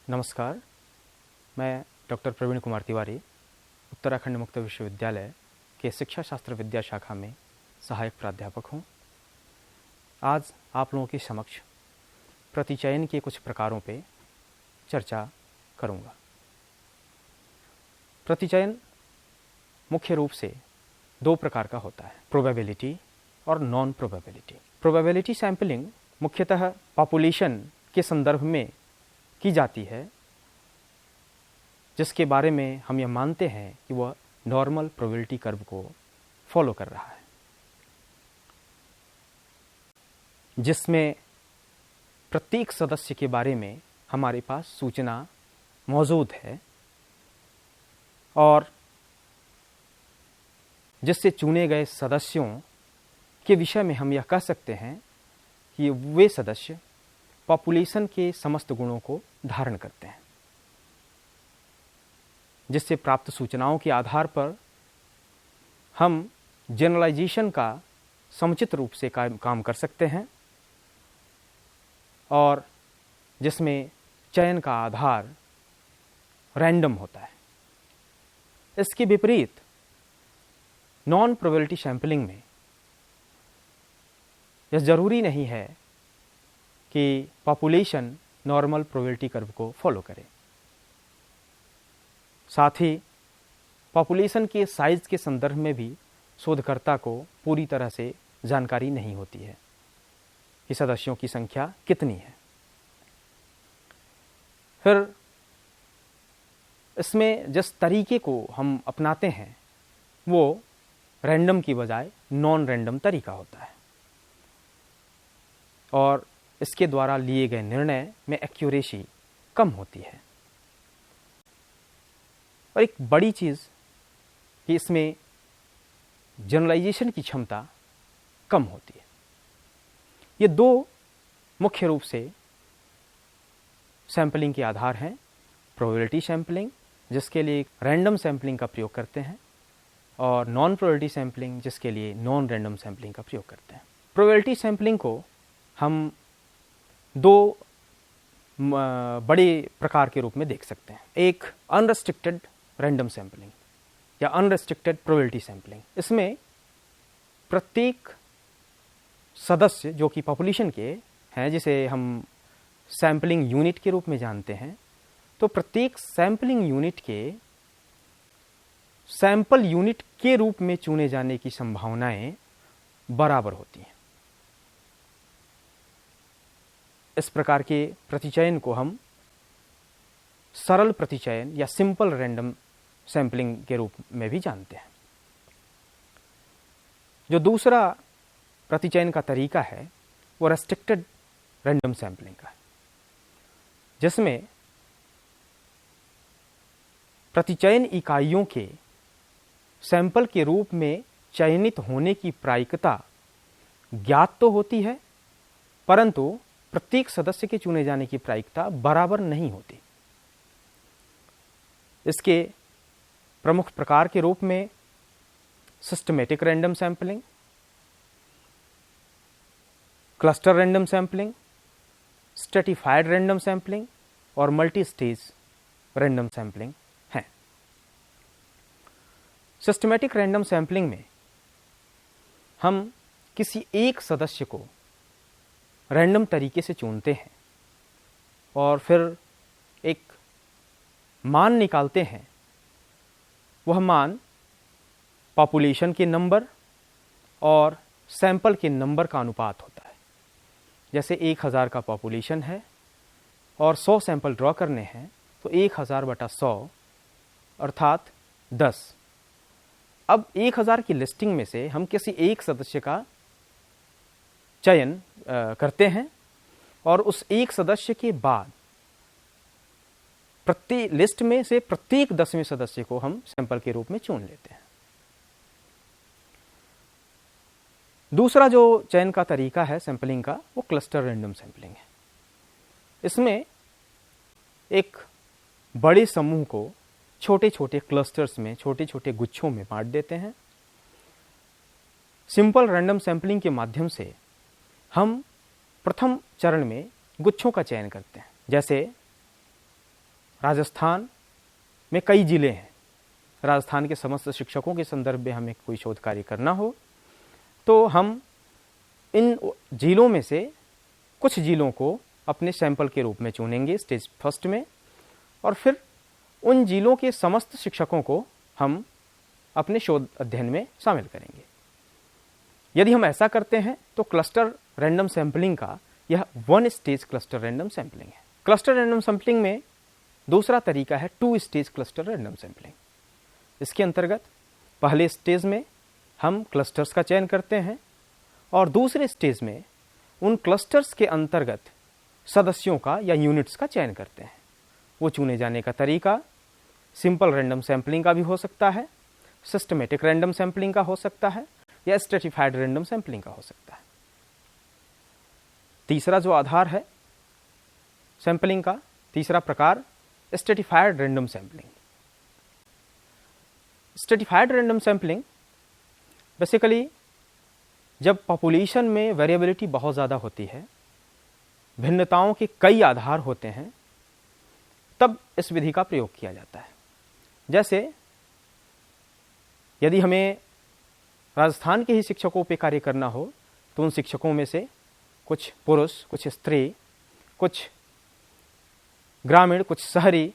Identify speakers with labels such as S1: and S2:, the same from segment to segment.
S1: नमस्कार, मैं डॉक्टर प्रवीण कुमार तिवारी उत्तराखंड मुक्त विश्वविद्यालय के शिक्षा शास्त्र विद्या शाखा में सहायक प्राध्यापक हूँ। आज आप लोगों के समक्ष प्रतिचयन के कुछ प्रकारों पे चर्चा करूँगा। प्रतिचयन मुख्य रूप से दो प्रकार का होता है, प्रोबेबिलिटी और नॉन प्रोबेबिलिटी। प्रोबेबिलिटी सैंपलिंग मुख्यतः पॉपुलेशन के संदर्भ में की जाती है, जिसके बारे में हम यह मानते हैं कि वह नॉर्मल प्रोबेबिलिटी कर्व को फॉलो कर रहा है, जिसमें प्रत्येक सदस्य के बारे में हमारे पास सूचना मौजूद है और जिससे चुने गए सदस्यों के विषय में हम यह कह सकते हैं कि वे सदस्य पॉपुलेशन के समस्त गुणों को धारण करते हैं, जिससे प्राप्त सूचनाओं के आधार पर हम जनरलाइजेशन का समुचित रूप से काम कर सकते हैं और जिसमें चयन का आधार रैंडम होता है। इसके विपरीत नॉन प्रोबेबिलिटी सैंपलिंग में यह जरूरी नहीं है कि पॉपुलेशन नॉर्मल प्रोबेबिलिटी कर्व को फॉलो करे। साथ ही पॉपुलेशन के साइज के संदर्भ में भी शोधकर्ता को पूरी तरह से जानकारी नहीं होती है कि सदस्यों की संख्या कितनी है। फिर इसमें जिस तरीके को हम अपनाते हैं वो रैंडम की बजाय नॉन रैंडम तरीका होता है और इसके द्वारा लिए गए निर्णय में एक्यूरेसी कम होती है। और एक बड़ी चीज कि इसमें जनरलाइजेशन की क्षमता कम होती है। ये दो मुख्य रूप से सैंपलिंग के आधार हैं, प्रोबेबिलिटी सैंपलिंग जिसके लिए रैंडम सैंपलिंग का प्रयोग करते हैं और नॉन प्रोबेबिलिटी सैंपलिंग जिसके लिए नॉन रैंडम सैंपलिंग का प्रयोग करते हैं। प्रोबेबिलिटी सैंपलिंग को हम दो बड़े प्रकार के रूप में देख सकते हैं। एक अनरेस्ट्रिक्टेड रैंडम सैंपलिंग या अनरेस्ट्रिक्टेड प्रोबेबिलिटी सैंपलिंग। इसमें प्रत्येक सदस्य जो कि पॉपुलेशन के हैं, जिसे हम सैंपलिंग यूनिट के रूप में जानते हैं, तो प्रत्येक सैंपलिंग यूनिट के सैंपल यूनिट के रूप में चुने जाने की संभावनाएं बराबर होती हैं। इस प्रकार के प्रतिचयन को हम सरल प्रतिचयन या सिंपल रैंडम सैंपलिंग के रूप में भी जानते हैं। जो दूसरा प्रतिचयन का तरीका है वो रेस्ट्रिक्टेड रैंडम सैंपलिंग का है, जिसमें प्रतिचयन इकाइयों के सैंपल के रूप में चयनित होने की प्रायिकता ज्ञात तो होती है, परंतु प्रत्येक सदस्य के चुने जाने की प्रायिकता बराबर नहीं होती। इसके प्रमुख प्रकार के रूप में systematic random sampling, cluster random sampling, stratified random sampling और मल्टी स्टेज रैंडम सैंपलिंग हैं। सिस्टमैटिक रैंडम सैंपलिंग में हम किसी एक सदस्य को रैंडम तरीके से चुनते हैं और फिर एक मान निकालते हैं। वह मान पॉपुलेशन के नंबर और सैंपल के नंबर का अनुपात होता है। जैसे 1000 का पॉपुलेशन है और 100 सैंपल ड्रॉ करने हैं, तो 1000/100 अर्थात 10। अब 1000 की लिस्टिंग में से हम किसी एक सदस्य का चयन करते हैं और उस एक सदस्य के बाद प्रत्येक लिस्ट में से प्रत्येक 10वें सदस्य को हम सैंपल के रूप में चुन लेते हैं। दूसरा जो चयन का तरीका है सैंपलिंग का वो क्लस्टर रैंडम सैंपलिंग है। इसमें एक बड़े समूह को छोटे छोटे क्लस्टर्स में, छोटे छोटे गुच्छों में बांट देते हैं। सिंपल रैंडम सैंपलिंग के माध्यम से हम प्रथम चरण में गुच्छों का चयन करते हैं। जैसे राजस्थान में कई जिले हैं, राजस्थान के समस्त शिक्षकों के संदर्भ में हमें कोई शोध कार्य करना हो तो हम इन जिलों में से कुछ जिलों को अपने सैंपल के रूप में चुनेंगे स्टेज फर्स्ट में, और फिर उन जिलों के समस्त शिक्षकों को हम अपने शोध अध्ययन में शामिल करेंगे। यदि हम ऐसा करते हैं तो क्लस्टर रैंडम सैंपलिंग का यह one stage cluster random sampling है। क्लस्टर रैंडम सैंपलिंग में दूसरा तरीका है two stage cluster random sampling. इसके अंतर्गत पहले स्टेज में हम क्लस्टर्स का चयन करते हैं और दूसरे स्टेज में उन क्लस्टर्स के अंतर्गत सदस्यों का या यूनिट्स का चयन करते हैं। वो चुने जाने का तरीका सिंपल रैंडम सैंपलिंग का भी हो सकता है, सिस्टमेटिक रैंडम सैंपलिंग का हो सकता है, या स्ट्रेटिफाइड रैंडम सैंपलिंग का हो सकता है। तीसरा जो आधार है सैंपलिंग का, तीसरा प्रकार stratified random sampling. Stratified random sampling basically जब पॉपुलेशन में वेरिएबिलिटी बहुत ज़्यादा होती है, भिन्नताओं के कई आधार होते हैं, तब इस विधि का प्रयोग किया जाता है। जैसे यदि हमें राजस्थान के ही शिक्षकों पे कार्य करना हो तो उन शिक्षकों में से कुछ पुरुष, कुछ स्त्री, कुछ ग्रामीण, कुछ शहरी,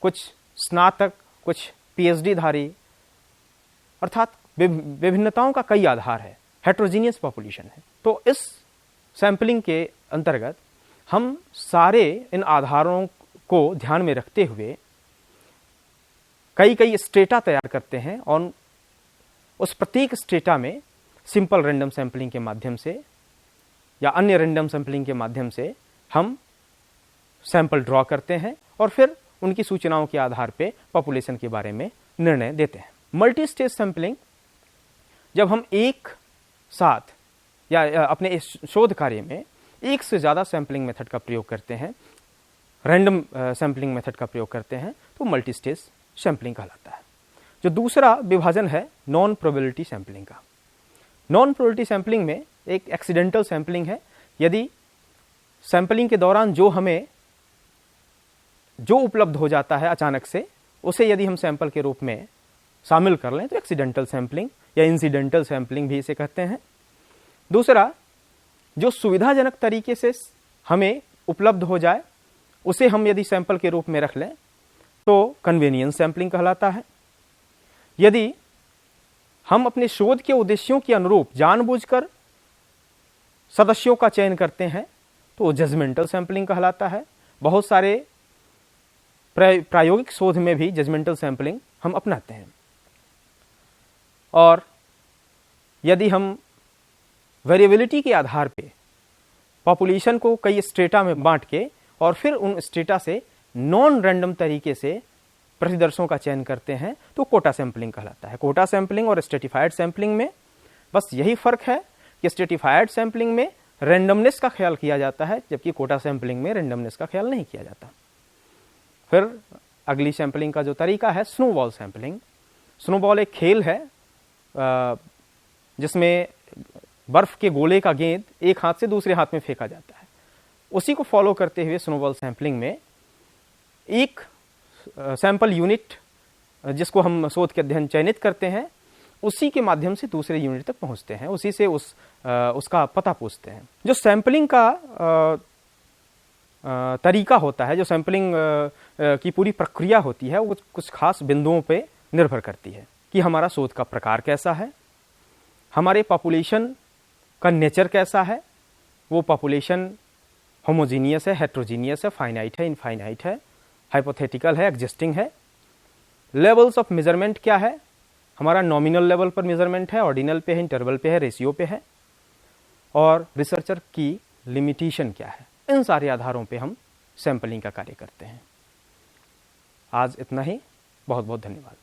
S1: कुछ स्नातक, कुछ पीएचडी धारी, अर्थात विभिन्नताओं का कई आधार है, हेट्रोजीनियस पॉपुलेशन है। तो इस सैंपलिंग के अंतर्गत हम सारे इन आधारों को ध्यान में रखते हुए कई स्टेटा तैयार करते हैं और उस प्रत्येक स्टेटा में सिंपल रैंडम सैंपलिंग के माध्यम से या अन्य रैंडम सैंपलिंग के माध्यम से हम सैंपल ड्रॉ करते हैं और फिर उनकी सूचनाओं के आधार पर पॉपुलेशन के बारे में निर्णय देते हैं। मल्टी स्टेज सैंपलिंग जब हम एक साथ या अपने इस शोध कार्य में एक से ज़्यादा सैंपलिंग मेथड का प्रयोग करते हैं, रैंडम सैंपलिंग मेथड का प्रयोग करते हैं, तो मल्टी स्टेज सैंपलिंग कहलाता है। जो दूसरा विभाजन है नॉन प्रोबेबिलिटी सैंपलिंग का। नॉन प्रोबेबिलिटी सैंपलिंग में एक एक्सीडेंटल सैंपलिंग है। यदि सैंपलिंग के दौरान जो उपलब्ध हो जाता है अचानक से, उसे यदि हम सैंपल के रूप में शामिल कर लें तो एक्सीडेंटल सैंपलिंग या इंसिडेंटल सैंपलिंग भी इसे कहते हैं। दूसरा, जो सुविधाजनक तरीके से हमें उपलब्ध हो जाए उसे हम यदि सैंपल के रूप में रख लें तो कन्वीनियंस सैंपलिंग कहलाता है। यदि हम अपने शोध के उद्देश्यों के अनुरूप जानबूझकर सदस्यों का चयन करते हैं तो जजमेंटल सैंपलिंग कहलाता है। बहुत सारे प्रायोगिक शोध में भी जजमेंटल सैंपलिंग हम अपनाते हैं। और यदि हम वेरिएबिलिटी के आधार पे पॉपुलेशन को कई स्ट्रेटा में बांट के और फिर उन स्ट्रेटा से नॉन रैंडम तरीके से प्रतिदर्शों का चयन करते हैं तो कोटा सैंपलिंग कहलाता है। कोटा सैंपलिंग और स्ट्रेटिफाइड सैंपलिंग में बस यही फर्क है कि स्ट्रेटिफाइड सैंपलिंग में रैंडमनेस का ख्याल किया जाता है, जबकि कोटा सैंपलिंग में रैंडमनेस का ख्याल नहीं किया जाता। फिर अगली सैंपलिंग का जो तरीका है स्नोबॉल सैंपलिंग। स्नोबॉल एक खेल है जिसमें बर्फ के गोले का गेंद एक हाथ से दूसरे हाथ में फेंका जाता है। उसी को फॉलो करते हुए स्नोबॉल सैंपलिंग में एक सैंपल यूनिट जिसको हम शोध के अध्ययन चयनित करते हैं उसी के माध्यम से दूसरे यूनिट तक पहुंचते हैं, उसी से उसका पता पूछते हैं। जो सैंपलिंग का तरीका होता है, जो सैंपलिंग की पूरी प्रक्रिया होती है, वो कुछ खास बिंदुओं पे निर्भर करती है कि हमारा शोध का प्रकार कैसा है, हमारे पॉपुलेशन का नेचर कैसा है, वो पॉपुलेशन होमोजीनियस है, हेट्रोजीनियस है, फाइनाइट है, इनफाइनाइट है, हाइपोथेटिकल है, एग्जिस्टिंग है। लेवल्स ऑफ मेजरमेंट क्या है, हमारा नॉमिनल लेवल पर मेजरमेंट है, ऑर्डिनल पे है, इंटरवल पे है, रेशियो पे है, और रिसर्चर की लिमिटेशन क्या है। इन सारे आधारों पे हम सैंपलिंग का कार्य करते हैं। आज इतना ही। बहुत बहुत धन्यवाद।